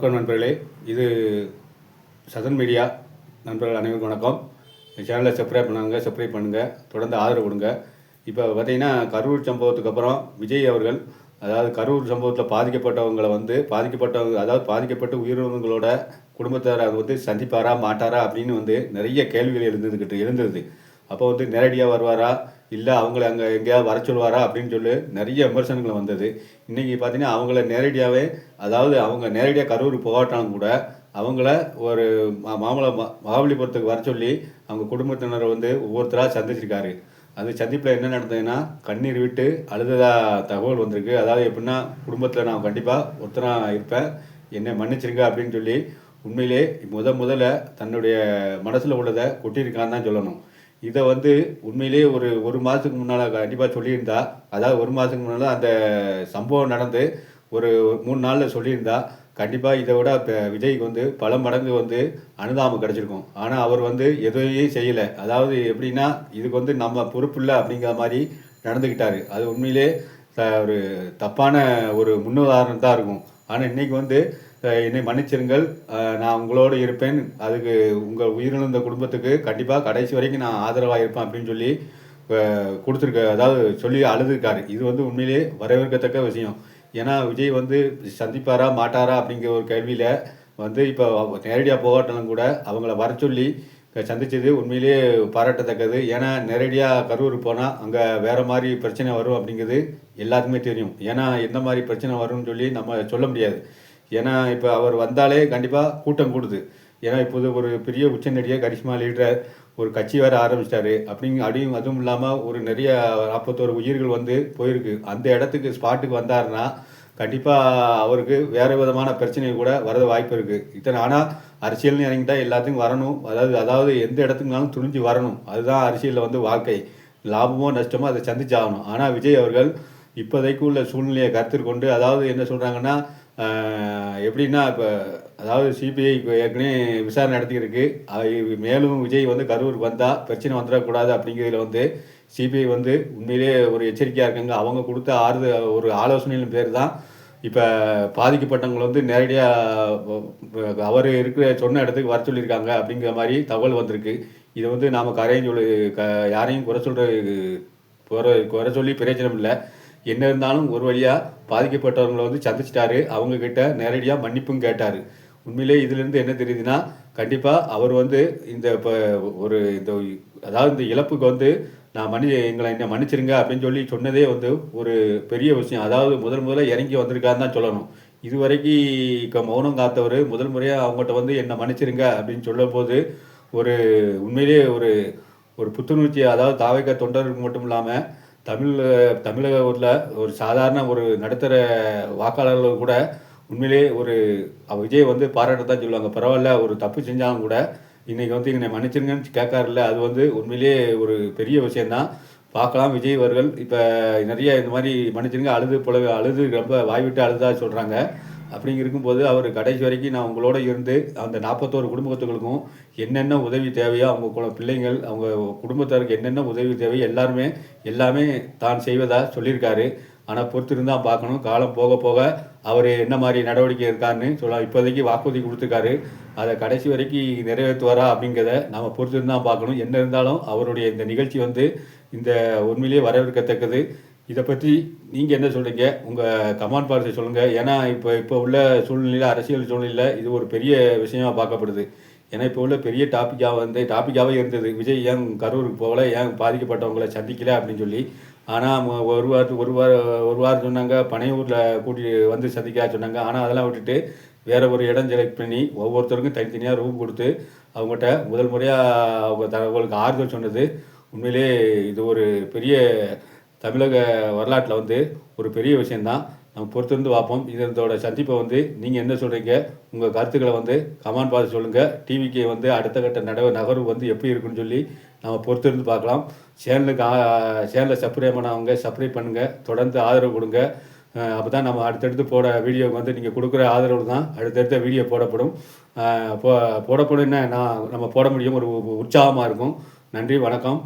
வணக்கம் நண்பர்களே. இது சதன் மீடியா நண்பர்கள் அனைவருக்கும் வணக்கம். இந்த சேனலை சப்ஸ்கிரைப் பண்ணுங்கள், தொடர்ந்து ஆதரவு கொடுங்க. இப்போ பார்த்தீங்கன்னா கரூர் சம்பவத்துக்கு அப்புறம் விஜய் அவர்கள், அதாவது கரூர் சம்பவத்தில் பாதிக்கப்பட்ட உயிரினங்களோட குடும்பத்தார் அது சந்திப்பாரா மாட்டாரா அப்படின்னு நிறைய கேள்விகள் எழுந்தது. அப்போ நேரடியாக வருவாரா, இல்லை அவங்கள அங்கே எங்கேயாவது வர சொல்லுவாரா அப்படின்னு நிறைய விமர்சனங்கள் வந்தது. இன்றைக்கி பார்த்தீங்கன்னா அவங்க நேரடியாக கரூர் போகாட்டாலும் கூட அவங்கள ஒரு மகாபலிபுரத்துக்கு வர சொல்லி அவங்க குடும்பத்தினரை ஒவ்வொருத்தராக சந்திச்சிருக்காரு. அந்த சந்திப்பில் என்ன நடந்ததுன்னா, கண்ணீர் விட்டு அழுததா தகவல் வந்திருக்கு. அதாவது எப்படின்னா, குடும்பத்தில் நான் கண்டிப்பாக ஒருத்தராக இருப்பேன், என்னை மன்னிச்சிருங்க அப்படின்னு சொல்லி உண்மையிலே முதல்ல தன்னுடைய மனசில் உள்ளதை கொட்டியிருக்கான்னு தான் சொல்லணும். இதை உண்மையிலேயே ஒரு மாதத்துக்கு முன்னால் கண்டிப்பாக சொல்லியிருந்தா, அதாவது ஒரு மாதத்துக்கு முன்னால் அந்த சம்பவம் நடந்து ஒரு 3 நாளில் சொல்லியிருந்தா கண்டிப்பாக இதை விட இப்போ விஜய்க்கு பல மடங்கு அனுதாபம் கிடச்சிருக்கும். ஆனால் அவர் எதையும் செய்யலை. அதாவது எப்படின்னா, இதுக்கு நம்ம பொறுப்பு இல்லை அப்படிங்கிற மாதிரி நடந்துக்கிட்டார். அது உண்மையிலே ஒரு தப்பான ஒரு முன்னுதாரணம் தான் இருக்கும். ஆனால் இன்றைக்கி என்னை மன்னிச்சிருங்கள், நான் உங்களோடு இருப்பேன், அதுக்கு உங்கள் உயிரிழந்த குடும்பத்துக்கு கண்டிப்பாக கடைசி வரைக்கும் நான் ஆதரவாக இருப்பேன் அப்படின்னு சொல்லி அதாவது சொல்லி அழுதுருக்காரு. இது உண்மையிலே வரவேற்கத்தக்க விஷயம். ஏன்னா விஜய் சந்திப்பாரா மாட்டாரா அப்படிங்கிற ஒரு கேள்வியில் இப்போ நேரடியாக போகாட்டாலும் கூட அவங்கள வர சொல்லி சந்தித்தது உண்மையிலே பாராட்டத்தக்கது. ஏன்னா நேரடியாக கரூர் போனால் அங்கே வேறு மாதிரி பிரச்சனை வரும் அப்படிங்கிறது எல்லாத்துக்குமே தெரியும். ஏன்னா எந்த மாதிரி பிரச்சனை வரும்னு சொல்லி நம்ம சொல்ல முடியாது. ஏன்னா இப்போ அவர் வந்தாலே கண்டிப்பாக கூட்டம் கூடுது. ஏன்னா இப்போது ஒரு பெரிய உச்சநடிகர் கரிஷ்மா லீடர் ஒரு கட்சி வேறு ஆரம்பிச்சிட்டாரு. அதுவும் இல்லாமல் ஒரு நிறைய 41 உயிர்கள் போயிருக்கு. அந்த இடத்துக்கு ஸ்பாட்டுக்கு வந்தாருன்னா கண்டிப்பாக அவருக்கு வேறு விதமான பிரச்சனை கூட வரது வாய்ப்பு இருக்குது. ஆனால் அரசியல்னு இறங்கிட்டால் எல்லாத்துக்கும் வரணும். அதாவது எந்த இடத்துக்குனாலும் துணிஞ்சு வரணும். அதுதான் அரசியலில் வாழ்க்கை. லாபமோ நஷ்டமோ அதை சந்திச்சாகணும். ஆனால் விஜய் அவர்கள் இப்போதைக்கு உள்ள சூழ்நிலையை கருத்தில் கொண்டு, அதாவது என்ன சொல்கிறாங்கன்னா, எப்படின்னா இப்போ அதாவது சிபிஐ ஏற்கனவே விசாரணை நடத்தியிருக்கு. மேலும் விஜய் கரூருக்கு வந்தால் பிரச்சனை வந்துடக்கூடாது அப்படிங்கிறதுல சிபிஐ உண்மையிலே ஒரு எச்சரிக்கையாக இருக்காங்க. அவங்க கொடுத்த ஒரு ஆலோசனையின் பேர் தான் இப்போ பாதிக்கப்பட்டவங்களை நேரடியாக அவர் சொன்ன இடத்துக்கு வர சொல்லியிருக்காங்க அப்படிங்கிற மாதிரி தகவல் வந்திருக்கு. இதை நாம் யாரையும் குறை சொல்லி பிரயோஜனம் இல்லை. என்ன இருந்தாலும் ஒரு வழியாக பாதிக்கப்பட்டவங்களை சந்திச்சிட்டாரு. அவங்கக்கிட்ட நேரடியாக மன்னிப்பும் கேட்டார். உண்மையிலே இதிலிருந்து என்ன தெரியுதுன்னா, கண்டிப்பாக அவர் இந்த இப்போ இந்த இழப்புக்கு நான் என்னை மன்னிச்சிருங்க அப்படின்னு சொல்லி சொன்னதே ஒரு பெரிய விஷயம். அதாவது முதல்ல இறங்கி வந்திருக்காருன்னு தான் சொல்லணும். இதுவரைக்கும் மௌனம் காத்தவர் முதல் முறையாக அவங்ககிட்ட என்னை மன்னிச்சிருங்க அப்படின்னு சொல்லும்போது ஒரு உண்மையிலே ஒரு புத்துணர்ச்சி, அதாவது தாவேக தொண்டருக்கு மட்டும் இல்லாமல் தமிழகத்தில் ஒரு சாதாரண ஒரு நடுத்தர வாக்காளர்கள் கூட உண்மையிலே விஜய் பாராட்டத்தான் சொல்லுவாங்க. பரவாயில்ல, ஒரு தப்பு செஞ்சாலும் கூட இன்றைக்கி என்னை மன்னிச்சிருங்கன்னு கேட்காருல்ல, அது உண்மையிலே ஒரு பெரிய விஷயந்தான். பார்க்கலாம் விஜய் அவர்கள் இப்போ நிறைய இந்த மாதிரி மன்னிச்சிருங்க அழுது ரொம்ப வாய்விட்டு அழுதாக சொல்கிறாங்க. அப்படிங்க இருக்கும்போது அவர் கடைசி வரைக்கும் நான் உங்களோட இருந்து அந்த 41 குடும்பத்துகளுக்கும் என்னென்ன உதவி தேவையோ, அவங்க பிள்ளைங்கள் அவங்க குடும்பத்தாருக்கு என்னென்ன உதவி தேவையோ எல்லாமே தான் செய்வதாக சொல்லியிருக்காரு. ஆனால் பொறுத்திருந்தால் பார்க்கணும். காலம் போக போக அவர் என்ன மாதிரி நடவடிக்கை இருக்காருன்னு சொல்லலாம். இப்போதைக்கு வாக்குறுதி கொடுத்துருக்காரு. அதை கடைசி வரைக்கும் நிறைவேற்றுவாரா அப்படிங்கிறத நாம் பொறுத்திருந்தால் பார்க்கணும். என்ன இருந்தாலும் அவருடைய இந்த நிகழ்ச்சி இந்த உண்மையிலேயே வரவேற்கத்தக்கது. இதை பற்றி நீங்கள் என்ன சொல்கிறீங்க? உங்கள் கமெண்ட் பாக்ஸை சொல்லுங்கள். ஏன்னா இப்போ உள்ள சூழ்நிலையில், அரசியல் சூழ்நிலையில் இது ஒரு பெரிய விஷயமாக பார்க்கப்படுது. ஏன்னா இப்போ உள்ள பெரிய டாப்பிக்காகவே இருந்தது. விஜய் ஏன் கரூருக்கு போகலை, ஏன் பாதிக்கப்பட்டவங்களை சந்திக்கலை அப்படின்னு சொல்லி. ஆனால் ஒரு வாரம் சொன்னாங்க, பனையூரில் கூட்டி சந்திக்க சொன்னாங்க. ஆனால் அதெல்லாம் விட்டுட்டு வேறு ஒரு இடம் செலக்ட் பண்ணி ஒவ்வொருத்தருக்கும் தனித்தனியாக ரூம் கொடுத்து அவங்ககிட்ட முதல் முறையாக அவங்களுக்கு ஆறுதல் சொன்னது உண்மையிலே இது ஒரு பெரிய தமிழக வரலாற்றில் ஒரு பெரிய விஷயந்தான். நம்ம பொறுத்திருந்து பார்ப்போம். இதோட சந்திப்பை நீங்கள் என்ன சொல்கிறீங்க? உங்கள் கருத்துக்களை கமெண்ட் பார்த்து சொல்லுங்கள். டிவிக்கு அடுத்த கட்ட நகர்வு எப்படி இருக்குன்னு சொல்லி நம்ம பொறுத்திருந்து பார்க்கலாம். சேனலை சப்ஸ்கிரைப் பண்ணுங்கள், தொடர்ந்து ஆதரவு கொடுங்க. அப்போ தான் நம்ம அடுத்தடுத்து போட வீடியோவுக்கு நீங்கள் கொடுக்குற ஆதரவு தான் அடுத்தடுத்த வீடியோ போடப்படும். போடப்படும்னா நம்ம போட முடியும், ஒரு உற்சாகமாக இருக்கும். நன்றி, வணக்கம்.